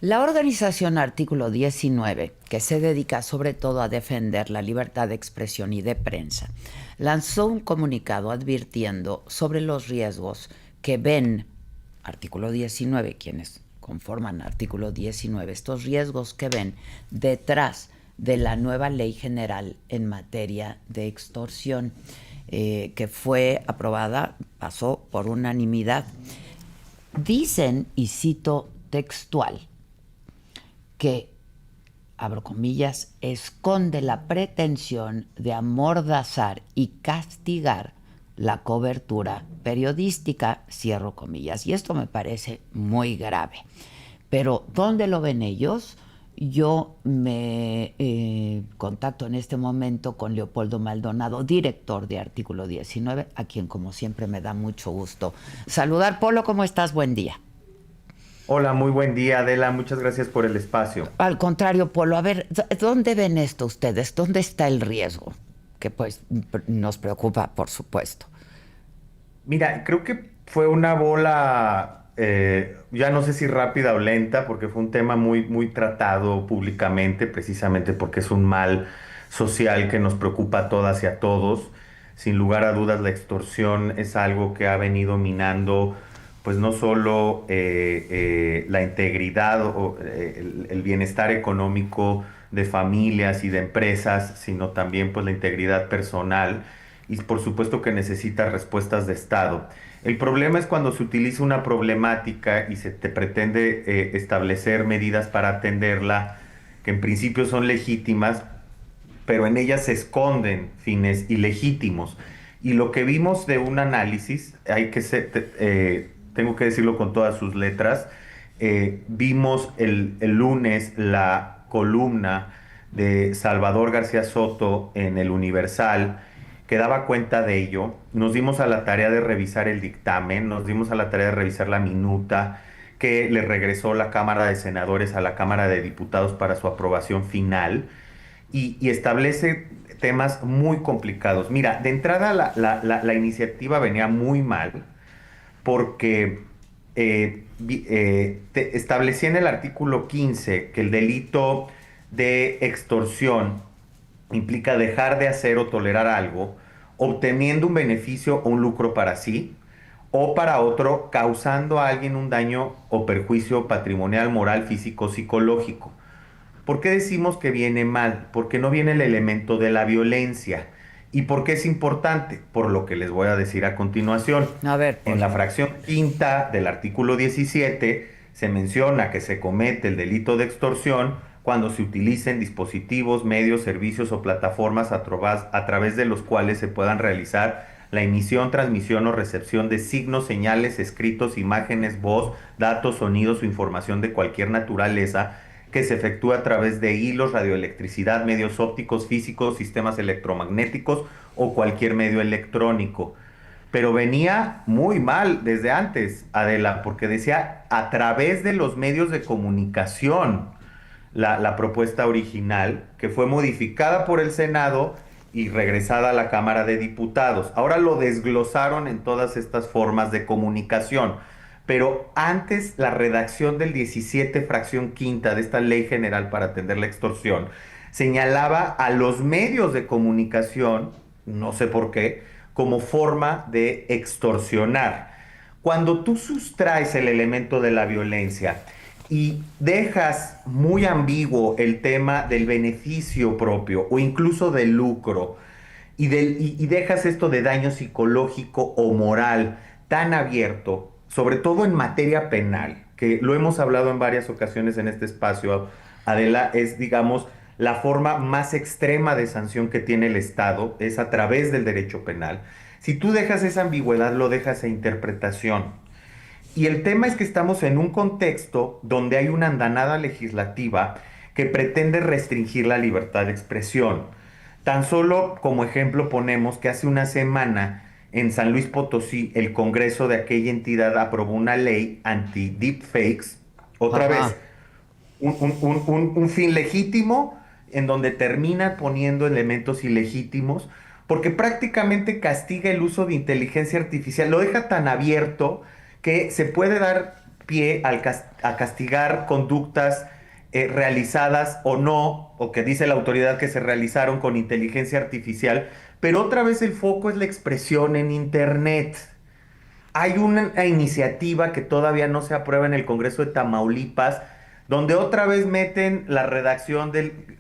La organización Artículo 19, que se dedica sobre todo a defender la libertad de expresión y de prensa, lanzó un comunicado advirtiendo sobre los riesgos que ven Artículo 19, quienes conforman Artículo 19, estos riesgos que ven detrás de la nueva Ley General en materia de extorsión, que fue aprobada, pasó por unanimidad. Dicen, y cito textual, que, abro comillas, esconde la pretensión de amordazar y castigar la cobertura periodística, cierro comillas. Y esto me parece muy grave. Pero, ¿dónde lo ven ellos? Yo me contacto en este momento con Leopoldo Maldonado, director de Artículo 19, a quien, como siempre, me da mucho gusto saludar. Polo, ¿cómo estás? Buen día. Hola, muy buen día, Adela. Muchas gracias por el espacio. Al contrario, Polo, a ver, ¿dónde ven esto ustedes? ¿Dónde está el riesgo? Que pues nos preocupa, por supuesto. Mira, creo que fue una bola, ya no sé si rápida o lenta, porque fue un tema muy tratado públicamente, precisamente porque es un mal social que nos preocupa a todas y a todos. Sin lugar a dudas, la extorsión es algo que ha venido minando, pues no solo la integridad o el bienestar económico de familias y de empresas, sino también pues la integridad personal y por supuesto que necesita respuestas de Estado. El problema es cuando se utiliza una problemática y se te pretende establecer medidas para atenderla, que en principio son legítimas, pero en ellas se esconden fines ilegítimos. Y lo que vimos de un análisis, tengo que decirlo con todas sus letras, vimos el lunes la columna de Salvador García Soto en El Universal, que daba cuenta de ello. Nos dimos a la tarea de revisar el dictamen, nos dimos a la tarea de revisar la minuta que le regresó la Cámara de Senadores a la Cámara de Diputados para su aprobación final y establece temas muy complicados. Mira, de entrada la iniciativa venía muy mal porque establecía en el artículo 15 que el delito de extorsión implica dejar de hacer o tolerar algo, obteniendo un beneficio o un lucro para sí o para otro, causando a alguien un daño o perjuicio patrimonial, moral, físico, psicológico. ¿Por qué decimos que viene mal? Porque no viene el elemento de la violencia. ¿Y por qué es importante? Por lo que les voy a decir a continuación. A ver, En Polo. la fracción quinta del artículo 17 se menciona que se comete el delito de extorsión cuando se utilicen dispositivos, medios, servicios o plataformas a través de los cuales se puedan realizar la emisión, transmisión o recepción de signos, señales, escritos, imágenes, voz, datos, sonidos o información de cualquier naturaleza que se efectúa a través de hilos, radioelectricidad, medios ópticos, físicos, sistemas electromagnéticos o cualquier medio electrónico. Pero venía muy mal desde antes, Adela, porque decía a través de los medios de comunicación la propuesta original, que fue modificada por el Senado y regresada a la Cámara de Diputados. Ahora lo desglosaron en todas estas formas de comunicación. Pero antes la redacción del 17 fracción quinta de esta ley general para atender la extorsión señalaba a los medios de comunicación, no sé por qué, como forma de extorsionar. Cuando tú sustraes el elemento de la violencia y dejas muy ambiguo el tema del beneficio propio o incluso del lucro y dejas esto de daño psicológico o moral tan abierto, sobre todo en materia penal, que lo hemos hablado en varias ocasiones en este espacio, Adela, es, digamos, la forma más extrema de sanción que tiene el Estado, es a través del derecho penal. Si tú dejas esa ambigüedad, lo dejas a interpretación. Y el tema es que estamos en un contexto donde hay una andanada legislativa que pretende restringir la libertad de expresión. Tan solo como ejemplo ponemos que hace una semana en San Luis Potosí el Congreso de aquella entidad aprobó una ley anti-deepfakes, otra Ajá. vez un fin legítimo en donde termina poniendo elementos ilegítimos porque prácticamente castiga el uso de inteligencia artificial, lo deja tan abierto que se puede dar pie a castigar conductas realizadas o no, o que dice la autoridad que se realizaron con inteligencia artificial, pero otra vez el foco es la expresión en Internet. Hay una iniciativa que todavía no se aprueba en el Congreso de Tamaulipas, donde otra vez meten la redacción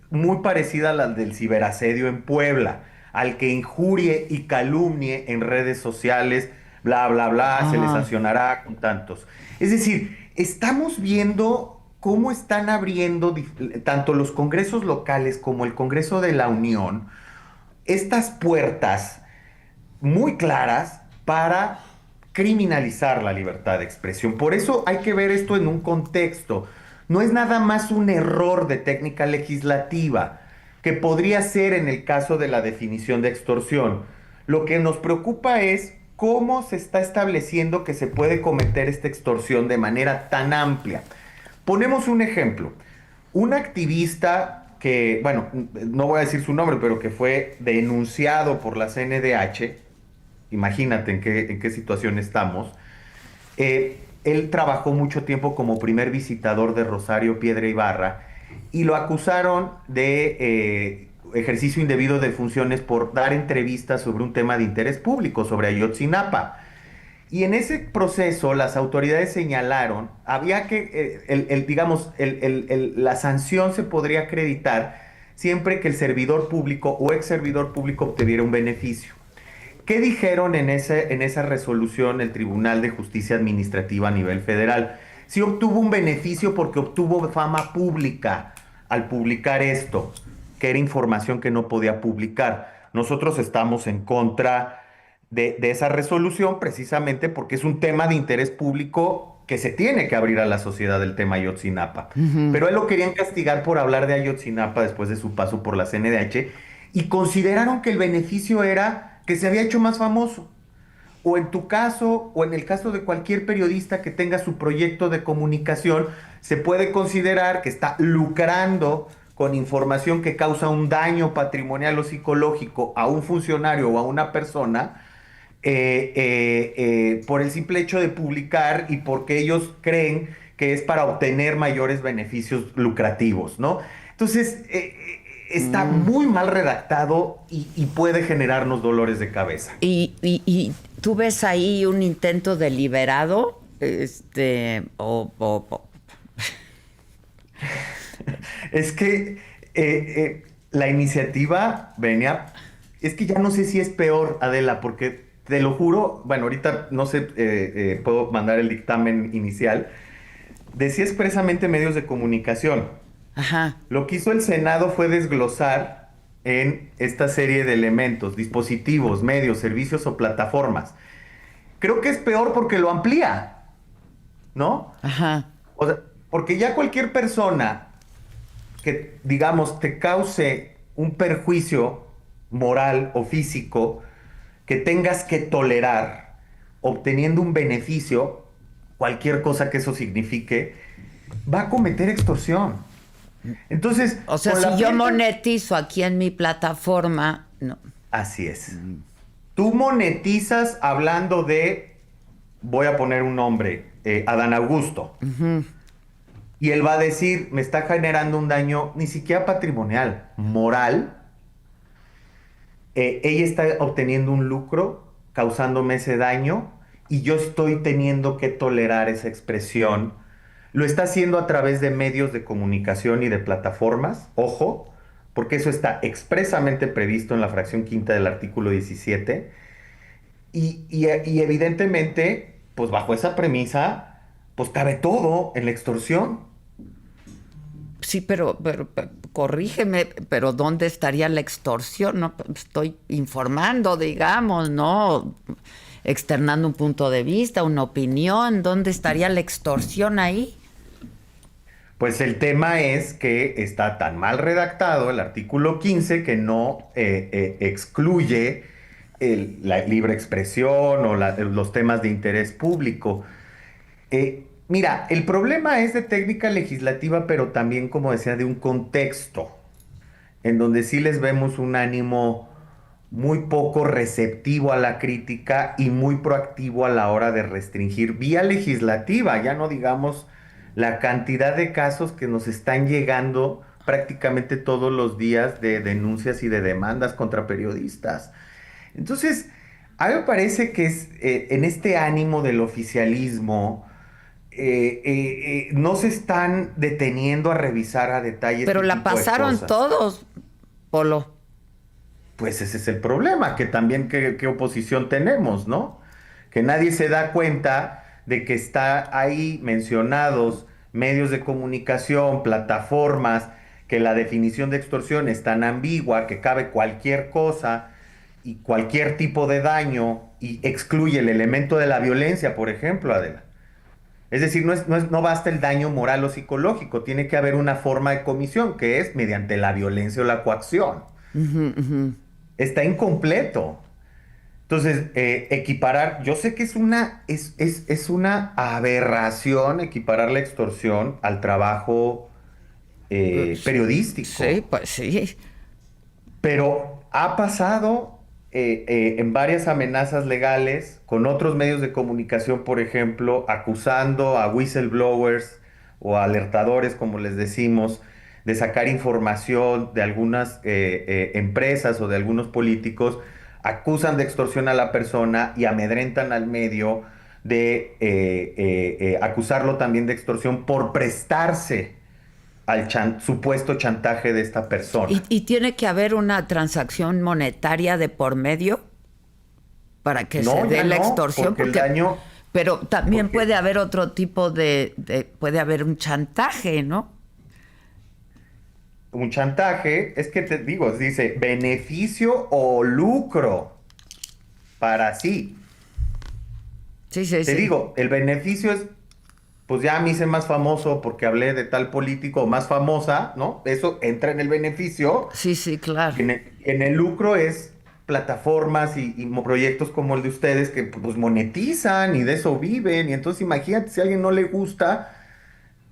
muy parecida a la del ciberasedio en Puebla, al que injurie y calumnie en redes sociales, bla, bla, bla, se le Ah, sancionará con tantos. Es decir, estamos viendo cómo están abriendo tanto los congresos locales como el Congreso de la Unión estas puertas muy claras para criminalizar la libertad de expresión. Por eso hay que ver esto en un contexto. No es nada más un error de técnica legislativa, que podría ser en el caso de la definición de extorsión. Lo que nos preocupa es cómo se está estableciendo que se puede cometer esta extorsión de manera tan amplia. Ponemos un ejemplo. Un activista que, bueno, no voy a decir su nombre, pero que fue denunciado por la CNDH, imagínate en qué situación estamos. Él trabajó mucho tiempo como primer visitador de Rosario Piedra Ibarra y lo acusaron de ejercicio indebido de funciones por dar entrevistas sobre un tema de interés público, sobre Ayotzinapa. Y en ese proceso las autoridades señalaron, había que, digamos, la sanción se podría acreditar siempre que el servidor público o ex servidor público obtuviera un beneficio. ¿Qué dijeron en esa resolución el Tribunal de Justicia Administrativa a nivel federal? Si obtuvo un beneficio porque obtuvo fama pública al publicar esto, que era información que no podía publicar. Nosotros estamos en contra de esa resolución precisamente porque es un tema de interés público que se tiene que abrir a la sociedad del tema Ayotzinapa. ujú. Pero a él lo querían castigar por hablar de Ayotzinapa después de su paso por la CNDH y consideraron que el beneficio era que se había hecho más famoso. O en tu caso, o en el caso de cualquier periodista que tenga su proyecto de comunicación, se puede considerar que está lucrando con información que causa un daño patrimonial o psicológico a un funcionario o a una persona por el simple hecho de publicar y porque ellos creen que es para obtener mayores beneficios lucrativos, ¿no? Entonces, está Mm. muy mal redactado y puede generarnos dolores de cabeza. Y tú ves ahí un intento deliberado, Es que la iniciativa venía, es que ya no sé si es peor, Adela, porque te lo juro, bueno, ahorita no sé, puedo mandar el dictamen inicial, decía expresamente medios de comunicación. ajá. Lo que hizo el Senado fue desglosar en esta serie de elementos, dispositivos, medios, servicios o plataformas. Creo que es peor porque lo amplía, ¿no? Ajá. O sea, porque ya cualquier persona que, digamos, te cause un perjuicio moral o físico que tengas que tolerar obteniendo un beneficio, cualquier cosa que eso signifique, va a cometer extorsión. Entonces, O sea, con si la yo fiesta, monetizo aquí en mi plataforma, no. así es. Tú monetizas hablando de, voy a poner un nombre, Adán Augusto. Y él va a decir, me está generando un daño ni siquiera patrimonial, moral. Ella está obteniendo un lucro, causándome ese daño, y yo estoy teniendo que tolerar esa expresión. Lo está haciendo a través de medios de comunicación y de plataformas, ojo, porque eso está expresamente previsto en la fracción quinta del artículo 17. Y evidentemente, pues bajo esa premisa, pues cabe todo en la extorsión. Sí, pero corrígeme, pero ¿dónde estaría la extorsión? No, estoy informando, digamos, ¿no? Externando un punto de vista, una opinión. ¿Dónde estaría la extorsión ahí? Pues el tema es que está tan mal redactado el artículo 15 que no excluye la libre expresión o los temas de interés público. Mira, el problema es de técnica legislativa, pero también, como decía, de un contexto en donde sí les vemos un ánimo muy poco receptivo a la crítica y muy proactivo a la hora de restringir vía legislativa, ya no digamos la cantidad de casos que nos están llegando prácticamente todos los días de denuncias y de demandas contra periodistas. Entonces, a mí me parece que es en este ánimo del oficialismo, no se están deteniendo a revisar a detalle Pero este la tipo de pasaron cosas. todos, Polo. Pues ese es el problema, que también qué oposición tenemos, ¿no? Que nadie se da cuenta de que está ahí mencionados medios de comunicación, plataformas, que la definición de extorsión es tan ambigua que cabe cualquier cosa y cualquier tipo de daño y excluye el elemento de la violencia, por ejemplo, Adela. Es decir, no basta el daño moral o psicológico, tiene que haber una forma de comisión, que es mediante la violencia o la coacción. Ujú, ujú. Está incompleto. Entonces, equiparar, yo sé que es una aberración equiparar la extorsión al trabajo Sí, periodístico, pues sí. pero ha pasado en varias amenazas legales con otros medios de comunicación, por ejemplo, acusando a whistleblowers o a alertadores, como les decimos, de sacar información de algunas empresas o de algunos políticos, acusan de extorsión a la persona y amedrentan al medio de acusarlo también de extorsión por prestarse al supuesto chantaje de esta persona. Y tiene que haber una transacción monetaria de por medio para que se No, dé ya la no, extorsión, porque el porque, daño, pero también puede porque haber otro tipo puede haber un chantaje, ¿no? un chantaje es que te digo, dice beneficio o lucro para sí. Sí, sí, Te sí. digo, el beneficio es, pues ya me hice más famoso porque hablé de tal político o más famosa, ¿no? Eso entra en el beneficio. Sí, sí, claro. Y en el lucro es plataformas y proyectos como el de ustedes que pues monetizan y de eso viven. Y entonces imagínate si a alguien no le gusta.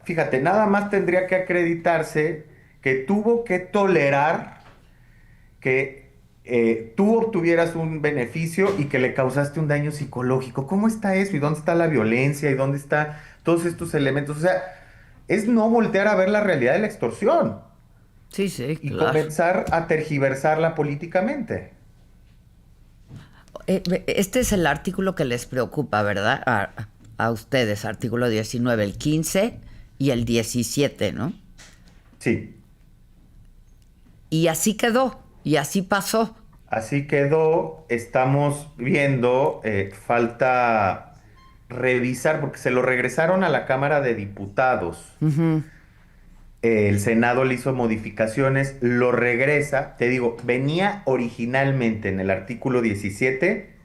Fíjate, nada más tendría que acreditarse que tuvo que tolerar que tú obtuvieras un beneficio y que le causaste un daño psicológico. ¿Cómo está eso? ¿Y dónde está la violencia? ¿Y dónde están todos estos elementos? O sea, es no voltear a ver la realidad de la extorsión Sí, sí, y claro. comenzar a tergiversarla políticamente. Este es el artículo que les preocupa, ¿verdad? A ustedes, artículo 19, el 15 y el 17, ¿no? Sí. Y así quedó, y así pasó. Así quedó, estamos viendo, falta revisar, porque se lo regresaron a la Cámara de Diputados. Ujú. El Senado le hizo modificaciones, lo regresa, te digo, venía originalmente en el artículo 17,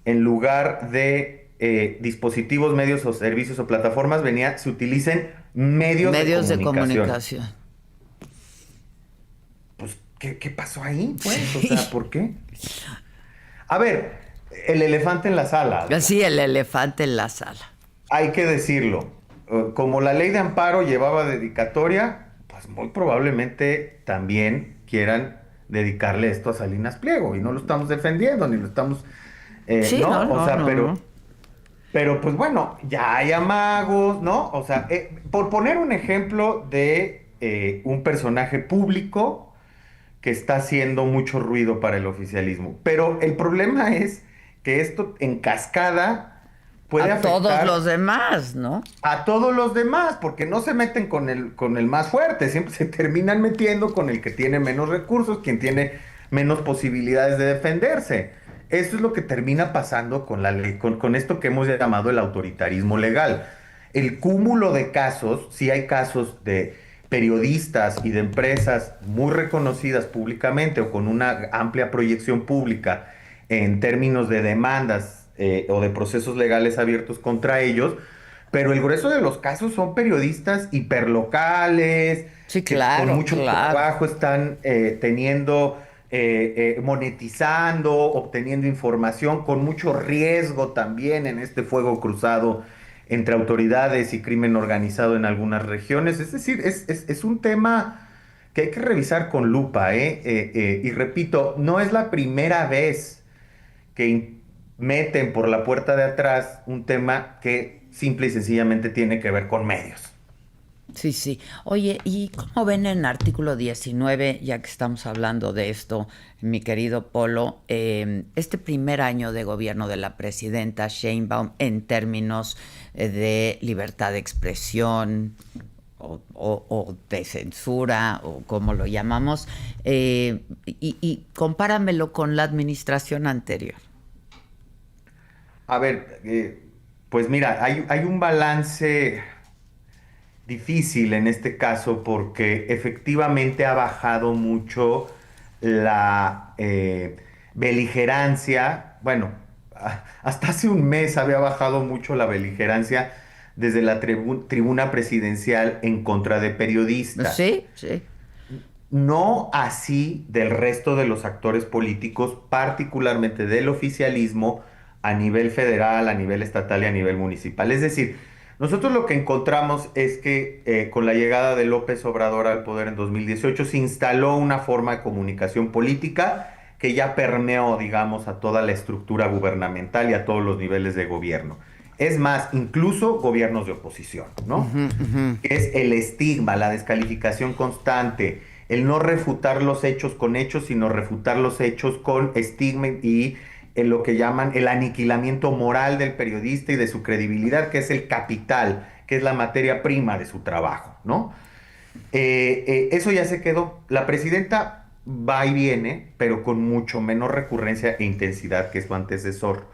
en lugar de dispositivos, medios o servicios o plataformas, venía, se utilicen medios de Medios de comunicación. comunicación. Pues, ¿qué pasó ahí, pues? O sea, ¿por qué? A ver, el elefante en la sala, Adela. Sí, el elefante en la sala. Hay que decirlo. Como la ley de amparo llevaba dedicatoria, pues muy probablemente también quieran dedicarle esto a Salinas Pliego. Y no lo estamos defendiendo, ni lo estamos, Sí, no, ¿no? O no, sea, no, no. pero pues bueno, ya hay amagos, ¿no? O sea, por poner un ejemplo de un personaje público que está haciendo mucho ruido para el oficialismo. Pero el problema es que esto en cascada puede A todos los afectar demás, ¿no? a todos los demás, porque no se meten con el más fuerte, siempre se terminan metiendo con el que tiene menos recursos, quien tiene menos posibilidades de defenderse. Eso es lo que termina pasando con la ley, con esto que hemos llamado el autoritarismo legal. El cúmulo de casos, sí hay casos de periodistas y de empresas muy reconocidas públicamente o con una amplia proyección pública en términos de demandas o de procesos legales abiertos contra ellos, pero el grueso de los casos son periodistas hiperlocales, Sí, que con claro, mucho claro. trabajo están monetizando, obteniendo información, con mucho riesgo también en este fuego cruzado entre autoridades y crimen organizado en algunas regiones. Es decir, es un tema que hay que revisar con lupa, ¿eh? Y repito, no es la primera vez que meten por la puerta de atrás un tema que simple y sencillamente tiene que ver con medios. Sí, sí. Oye, ¿y cómo ven en artículo 19, ya que estamos hablando de esto, mi querido Polo, este primer año de gobierno de la presidenta Sheinbaum en términos de libertad de expresión o de censura, o como lo llamamos, y compáramelo con la administración anterior? A ver, pues mira, hay un balance difícil en este caso porque efectivamente ha bajado mucho la beligerancia. Bueno, hasta hace un mes había bajado mucho la beligerancia desde la tribuna presidencial en contra de periodistas. Sí, sí. No así del resto de los actores políticos, particularmente del oficialismo a nivel federal, a nivel estatal y a nivel municipal. Es decir, nosotros lo que encontramos es que con la llegada de López Obrador al poder en 2018 se instaló una forma de comunicación política que ya permeó, digamos, a toda la estructura gubernamental y a todos los niveles de gobierno. Es más, incluso gobiernos de oposición, ¿no? Ujú, ujú. Es el estigma, la descalificación constante, el no refutar los hechos con hechos, sino refutar los hechos con estigma y en lo que llaman el aniquilamiento moral del periodista y de su credibilidad, que es el capital, que es la materia prima de su trabajo, ¿no? Eso ya se quedó. La presidenta va y viene, pero con mucho menos recurrencia e intensidad que su antecesor.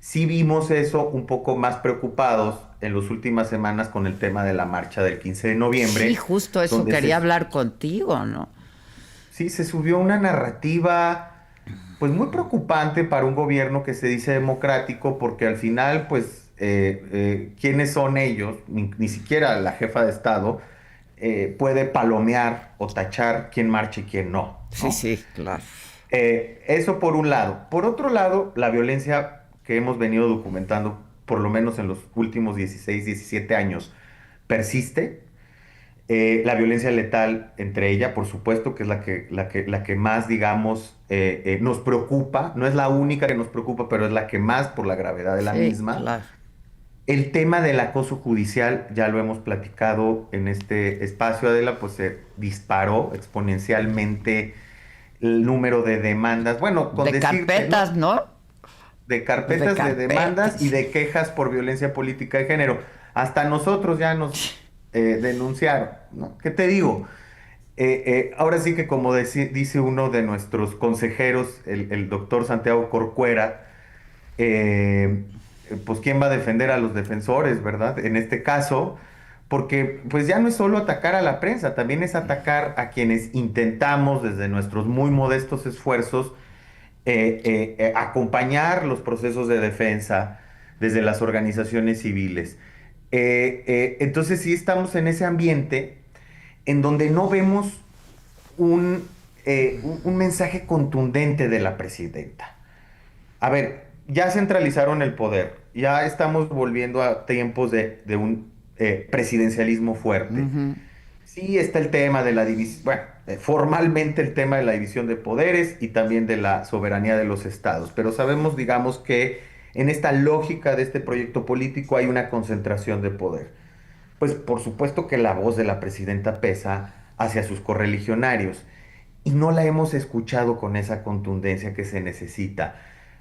Sí vimos eso un poco más preocupados en las últimas semanas con el tema de la marcha del 15 de Sí, noviembre, justo eso donde quería hablar contigo, ¿no? sí, se subió una narrativa pues muy preocupante para un gobierno que se dice democrático, porque al final pues ¿quiénes son ellos? Ni siquiera la jefa de Estado puede palomear o tachar quién marcha y quién no, Sí, ¿no? sí, claro. Eso por un lado. Por otro lado, la violencia que hemos venido documentando, por lo menos en los últimos 16, 17 años, persiste. La violencia letal entre ella, por supuesto, que es la que más, digamos, nos preocupa. No es la única que nos preocupa, pero es la que más por la gravedad de la Sí, misma. claro. El tema del acoso judicial, ya lo hemos platicado en este espacio, Adela, pues se disparó exponencialmente el número de demandas. Bueno, con De decirte, ¿no? carpetas, ¿no? De De carpetas de demandas y carpetas. de quejas por violencia política de género. Hasta nosotros ya nos denunciaron, ¿no? ¿Qué te digo? Ahora sí que como dice uno de nuestros consejeros, el doctor Santiago Corcuera, eh, pues quién va a defender a los defensores, ¿verdad? En este caso, porque pues ya no es solo atacar a la prensa, también es atacar a quienes intentamos desde nuestros muy modestos esfuerzos acompañar los procesos de defensa desde las organizaciones civiles. Entonces sí estamos en ese ambiente en donde no vemos un mensaje contundente de la presidenta. A ver, ya centralizaron el poder, ya estamos volviendo a tiempos de un presidencialismo fuerte. Ujú. Sí está el tema de la división, bueno, formalmente el tema de la división de poderes y también de la soberanía de los estados, pero sabemos, digamos, que en esta lógica de este proyecto político hay una concentración de poder. Pues por supuesto que la voz de la presidenta pesa hacia sus correligionarios y no la hemos escuchado con esa contundencia que se necesita.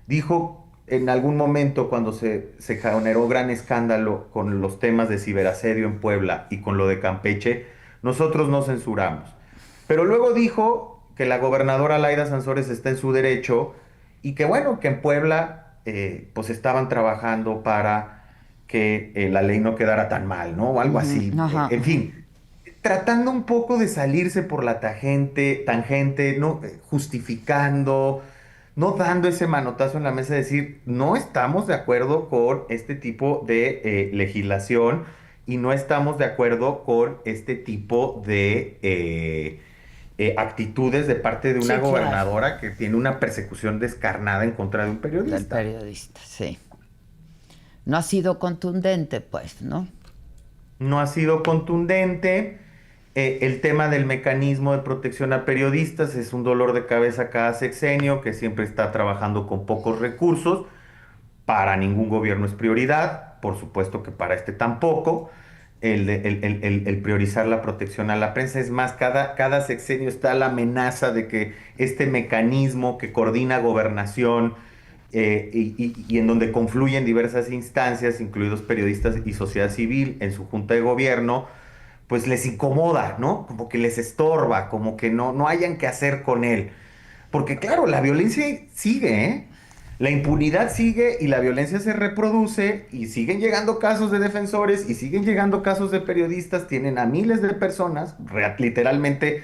Dijo en algún momento cuando se generó gran escándalo con los temas de ciberasedio en Puebla y con lo de Campeche, nosotros no censuramos. Pero luego dijo que la gobernadora Laida Sansores está en su derecho y que bueno, que en Puebla pues estaban trabajando para que la ley no quedara tan mal, ¿no? O algo Ujú, así. ajá, En ajá. fin, tratando un poco de salirse por la tangente, no justificando, no dando ese manotazo en la mesa de decir, no estamos de acuerdo con este tipo de legislación y no estamos de acuerdo con este tipo de actitudes de parte de una Sí, claro. gobernadora que tiene una persecución descarnada en contra de un Del periodista. periodista, sí. No ha sido contundente, pues, ¿no? No ha sido contundente. El tema del mecanismo de protección a periodistas es un dolor de cabeza cada sexenio, que siempre está trabajando con pocos recursos. Para ningún gobierno es prioridad, por supuesto que para este tampoco. El priorizar la protección a la prensa. Es más, cada sexenio está la amenaza de que este mecanismo que coordina gobernación y en donde confluyen diversas instancias, incluidos periodistas y sociedad civil, en su junta de gobierno, pues les incomoda, ¿no? Como que les estorba, como que no hayan que hacer con él. Porque claro, la violencia sigue, ¿eh? La impunidad sigue y la violencia se reproduce y siguen llegando casos de defensores y siguen llegando casos de periodistas. Tienen a miles de personas, literalmente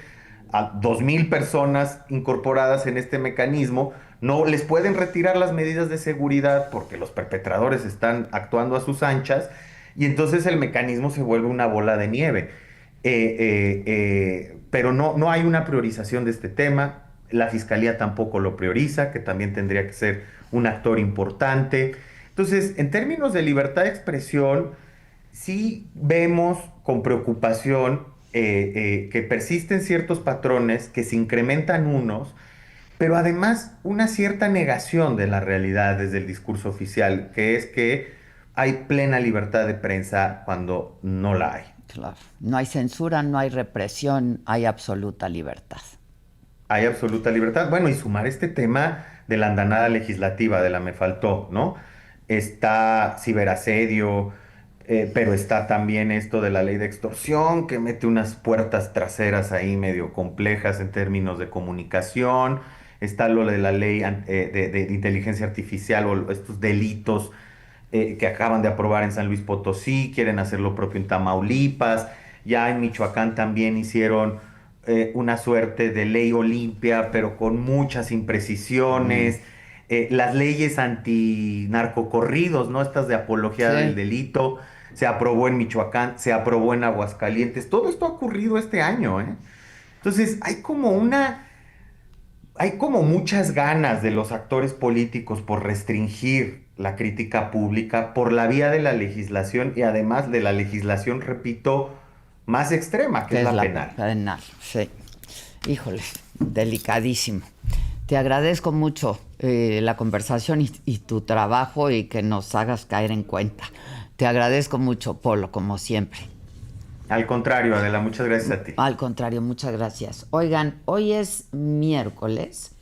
a 2.000 personas incorporadas en este mecanismo. No les pueden retirar las medidas de seguridad porque los perpetradores están actuando a sus anchas y entonces el mecanismo se vuelve una bola de nieve. Pero no hay una priorización de este tema. La fiscalía tampoco lo prioriza, que también tendría que ser un actor importante. Entonces, en términos de libertad de expresión, sí vemos con preocupación que persisten ciertos patrones, que se incrementan unos, pero además una cierta negación de la realidad desde el discurso oficial, que es que hay plena libertad de prensa cuando no la hay. Claro. No hay censura, no hay represión, hay absoluta libertad. Hay absoluta libertad. Bueno, y sumar este tema de la andanada legislativa, de la me faltó, ¿no? Está ciberasedio, pero está también esto de la ley de extorsión, que mete unas puertas traseras ahí medio complejas en términos de comunicación. Está lo de la ley de inteligencia artificial o estos delitos que acaban de aprobar en San Luis Potosí, quieren hacer lo propio en Tamaulipas. Ya en Michoacán también hicieron una suerte de ley Olimpia, pero con muchas Mm. imprecisiones. Las leyes antinarcocorridos, ¿no? Estas de apología del Sí. delito, se aprobó en Michoacán, se aprobó en Aguascalientes. Todo esto ha ocurrido este año, ¿eh? Entonces, hay como muchas ganas de los actores políticos por restringir la crítica pública por la vía de la legislación y además de la legislación, repito, más extrema, que Que es es la la penal. penal, sí. Híjole, delicadísimo. Te agradezco mucho la conversación y tu trabajo y que nos hagas caer en cuenta. Te agradezco mucho, Polo, como siempre. Al contrario, Adela, muchas gracias a ti. Al contrario, muchas gracias. Oigan, hoy es miércoles